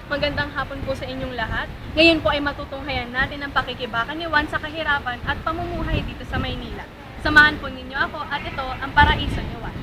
Magandang hapon po sa inyong lahat. Ngayon po ay matutunghayan natin ang pakikibaka ni Juan sa kahirapan at pamumuhay dito sa Maynila. Samahan po ninyo ako at ito ang paraiso ni Juan.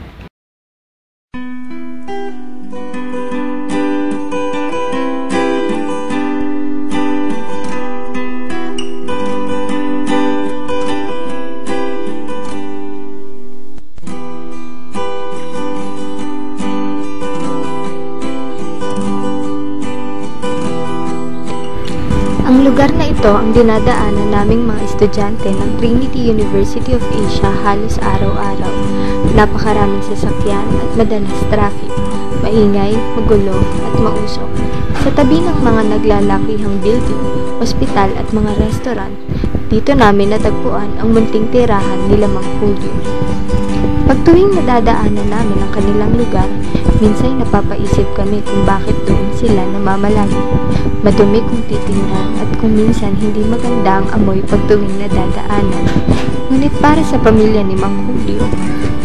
Ang lugar na ito ang dinadaanan naming mga estudyante ng Trinity University of Asia halos araw-araw. Napakaraming sasakyan at madalas traffic, maingay, magulo at mausok. Sa tabi ng mga naglalakihang building, ospital at mga restaurant, dito namin natagpuan ang munting tirahan nila Mang Julio. Pag tuwing nadadaanan namin ang kanilang lugar, minsan napapaisip kami kung bakit doon sila namamalagi. Madumi kung titingnan at kung minsan hindi maganda ang amoy pag tuwing nadadaanan. Ngunit para sa pamilya ni Mang Julio,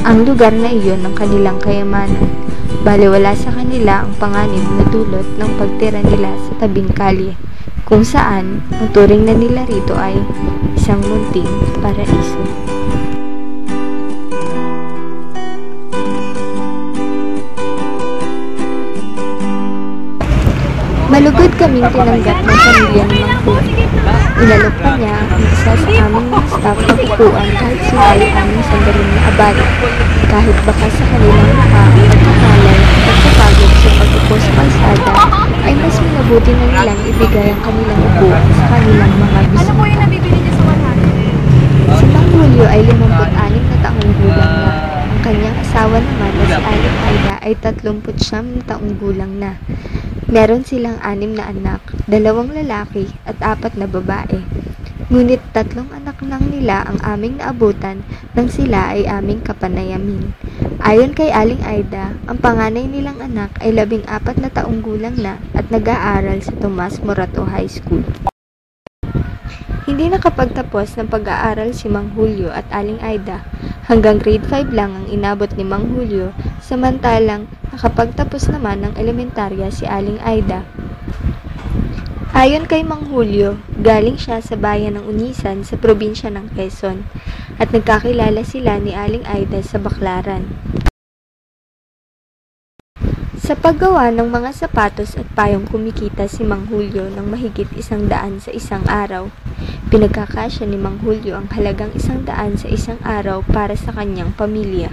ang lugar na iyon ang kanilang kayamanan. Baliwala sa kanila ang panganib na dulot ng pagtira nila sa tabing kalye, kung saan ang turing na nila rito ay isang munting paraiso. Malugod kaming tinanggap ng pamilya ni Mang Julio. Inalok pa niya ang isa sa aming mga staff na upuan kahit sila ay aming sandaling na abala. Kahit baka sa kanilang mukha ang pagkakalay at pagkapagod sa pag-upo sa kalsada, ay mas minabuti na nilang ibigay ang kanilang upuan sa kanilang mga bisita. Ano po yung nabibili niya sa 100? Si Mang Julio ay 56 na taong gulang na. Ang kanyang asawa naman na si Aling Aida ay 39 taong gulang na. Meron silang 6 na anak, 2 lalaki at 4 na babae. Ngunit 3 anak lang nila ang aming naabutan nang sila ay aming kapanayamin. Ayon kay Aling Aida, ang panganay nilang anak ay 14 na taong gulang na at nag-aaral sa Tomas Morato High School. Hindi nakapagtapos ng pag-aaral si Mang Julio at Aling Aida. Hanggang grade 5 lang ang inabot ni Mang Julio, samantalang nakapagtapos naman ng elementarya si Aling Aida. Ayon kay Mang Julio, galing siya sa bayan ng Unisan sa probinsya ng Quezon at nagkakilala sila ni Aling Aida sa Baclaran. Sa paggawa ng mga sapatos at payong kumikita si Mang Julio ng mahigit 100 sa isang araw. Pinagkakasya ni Mang Julio ang halagang 100 sa isang araw para sa kanyang pamilya.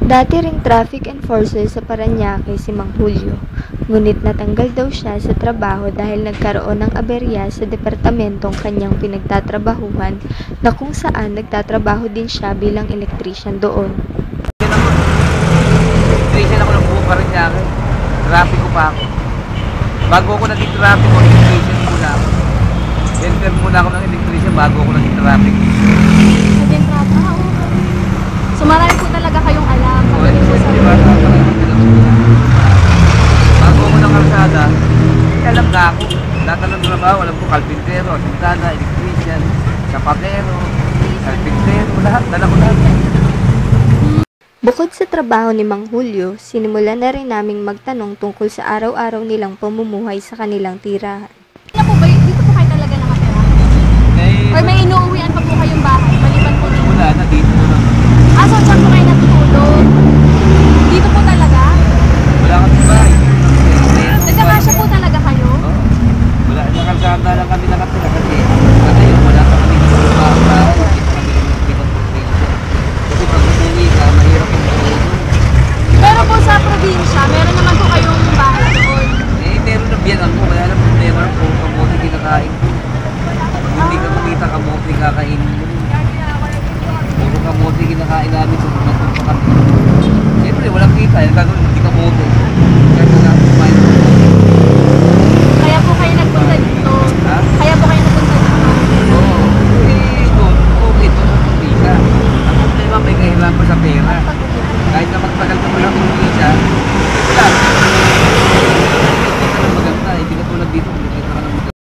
Dati ring traffic enforcer sa Parañaque si Mang Julio, ngunit natanggal daw siya sa trabaho dahil nagkaroon ng aberya sa departamentong kanyang pinagtatrabahuhan na kung saan nagtatrabaho din siya bilang electrician doon. Electrician ako ng buong Parañaque. Traffic ko pa ako. Bago ako naging traffic ko, electrician muna ako. Enter muna ako ng electrician bago ako naging traffic. Naging traffic? So marami po talaga kayong alam. Bago ako ng kalsada, alam na ako. Lahat ng trabaho, alam ko, kalpintero, sintana, electrician, sapatero, kalpintero, lahat, dala ko lahat. Bukod sa trabaho ni Mang Julio, sinimulan na rin naming magtanong tungkol sa araw-araw nilang pamumuhay sa kanilang tirahan. Ano po ba? Dito po kayo talaga nakatira? Or may inuuwian pa po kayong bahay? Maliban po dito? Wala na, dito na. So saan po kayo natutulog? Dito po talaga? Wala kami bahay. Nagkakasya po talaga kayo? Oh, wala na kalsada lang kami nakatira kasi yun, wala pa kami trabaho. Kasi pag umuwi ka, mahirap yung tulog. Pero po sa probinsya, meron naman po kayong bahay doon. Meron na biyanan mo, wala na problema po, kamote kinakain ko. Hindi ka makita kamote kakainin mo. Puro kamote kinakain namin sa mga kami. Siyempre, walang kita. Yung gagawin